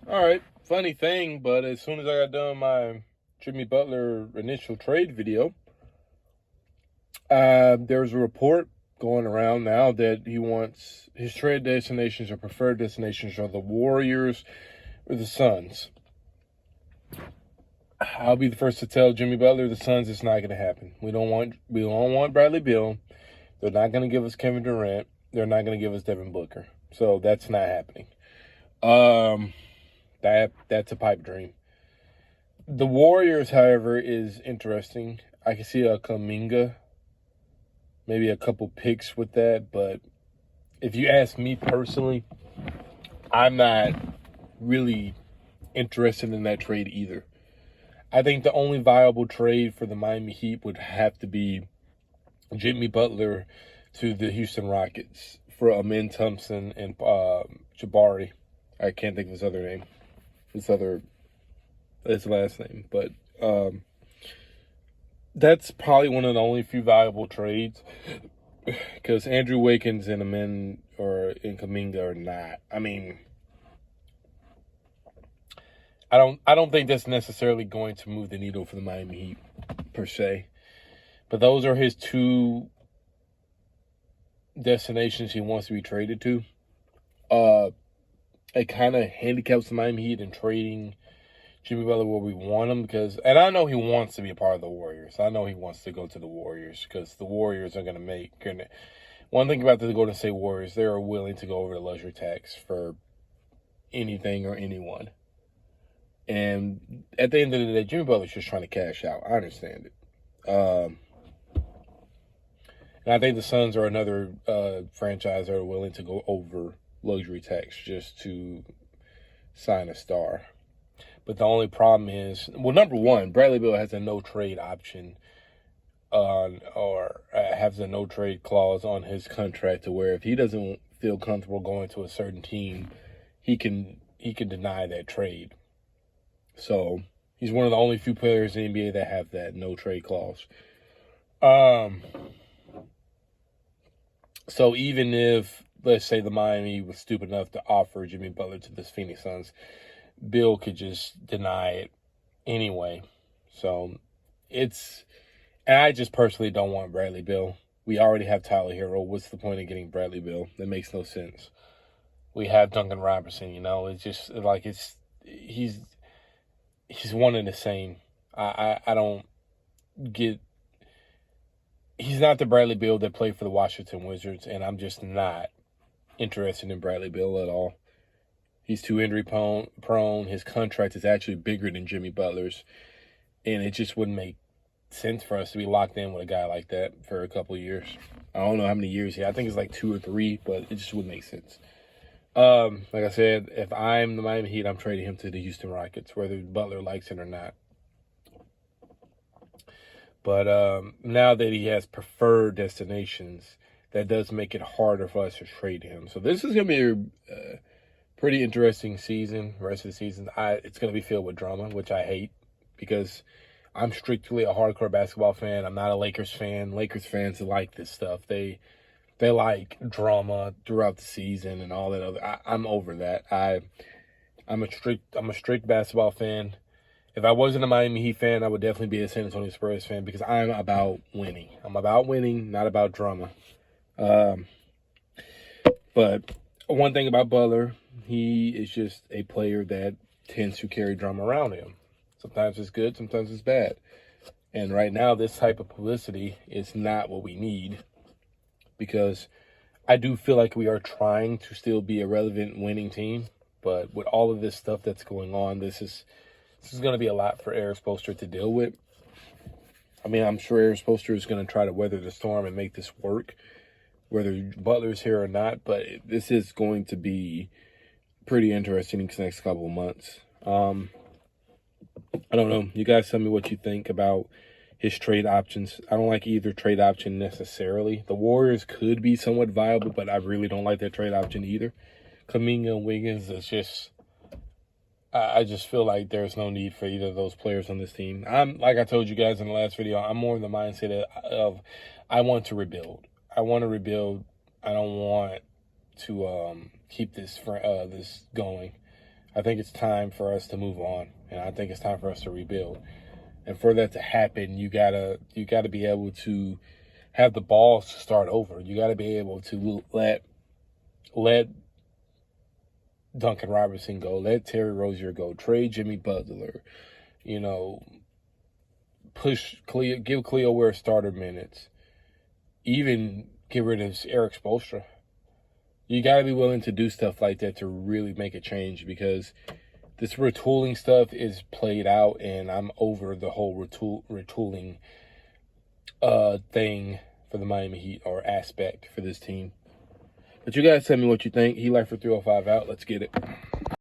All right, funny thing, but as soon as I got done my Jimmy Butler initial trade video, there's a report going around now that he wants his trade destinations or preferred destinations are the Warriors or the Suns. I'll be the first to tell Jimmy Butler the Suns it's not going to happen. We don't want Bradley Beal. They're not going to give us Kevin Durant. They're not going to give us Devin Booker. So that's not happening. That's a pipe dream. The Warriors, however, is interesting. I can see a Kaminga, maybe a couple picks with that, but if you ask me personally, I'm not really interested in that trade either. I think the only viable trade for the Miami Heat would have to be Jimmy Butler to the Houston Rockets for Amin Thompson and Jabari. I can't think of his other name. His last name, but that's probably one of the only few valuable trades because Andrew Wiggins and Amin or in Kaminga are not. I mean, I don't think that's necessarily going to move the needle for the Miami Heat per se. But those are his two destinations he wants to be traded to. It kind of handicaps the Miami Heat in trading Jimmy Butler where we want him and I know he wants to be a part of the Warriors. I know he wants to go to the Warriors because the Warriors are one thing about the Golden State Warriors, they are willing to go over the luxury tax for anything or anyone. And at the end of the day, Jimmy Butler's just trying to cash out. I understand it. And I think the Suns are another franchise that are willing to go over luxury tax just to sign a star. But the only problem is, well, number one, Bradley Beal has a no-trade option has a no-trade clause on his contract to where if he doesn't feel comfortable going to a certain team, he can deny that trade. So he's one of the only few players in the NBA that have that no-trade clause. So even if, let's say, the Miami was stupid enough to offer Jimmy Butler to the Phoenix Suns, Bill could just deny it anyway. So and I just personally don't want Bradley Beal. We already have Tyler Hero. What's the point of getting Bradley Beal? That makes no sense. We have Duncan Robinson, it's just like he's one and the same. I don't get, he's not the Bradley Beal that played for the Washington Wizards, and I'm just not interested in Bradley Beal at all. He's too injury prone. His contract is actually bigger than Jimmy Butler's, and it just wouldn't make sense for us to be locked in with a guy like that for a couple of years. I don't know how many years I think it's like 2 or 3, but it just wouldn't make sense. Like I said, if I'm the Miami Heat, I'm trading him to the Houston Rockets, whether Butler likes it or not. But now that he has preferred destinations, that does make it harder for us to trade him. So this is going to be a pretty interesting season, rest of the season. It's going to be filled with drama, which I hate because I'm strictly a hardcore basketball fan. I'm not a Lakers fan. Lakers fans like this stuff. They like drama throughout the season and all that other. I'm over that. I'm a strict basketball fan. If I wasn't a Miami Heat fan, I would definitely be a San Antonio Spurs fan because I'm about winning. I'm about winning, not about drama. But one thing about Butler, he is just a player that tends to carry drama around him. Sometimes it's good, sometimes it's bad. And right now, this type of publicity is not what we need because I do feel like we are trying to still be a relevant winning team. But with all of this stuff that's going on, this is going to be a lot for Eric Spoelstra to deal with. I mean, I'm sure Eric Spoelstra is going to try to weather the storm and make this work, whether Butler's here or not. But this is going to be pretty interesting these next couple of months. I don't know. You guys tell me what you think about his trade options. I don't like either trade option necessarily. The Warriors could be somewhat viable, but I really don't like that trade option either. Kaminga and Wiggins is just, I just feel like there's no need for either of those players on this team. Like I told you guys in the last video, I'm more in the mindset of I want to rebuild. I want to rebuild. I don't want to keep this going. I think it's time for us to move on, and I think it's time for us to rebuild. And for that to happen, you gotta be able to have the balls to start over. You gotta be able to let Duncan Robinson go, let Terry Rozier go, trade Jimmy Butler, you know, push Cleo, give Cleo Ware starter minutes, even get rid of Eric Spoelstra. You got to be willing to do stuff like that to really make a change, because this retooling stuff is played out, and I'm over the whole retooling thing for the Miami Heat, or aspect for this team. But you guys tell me what you think. He Life for 305 out. Let's get it.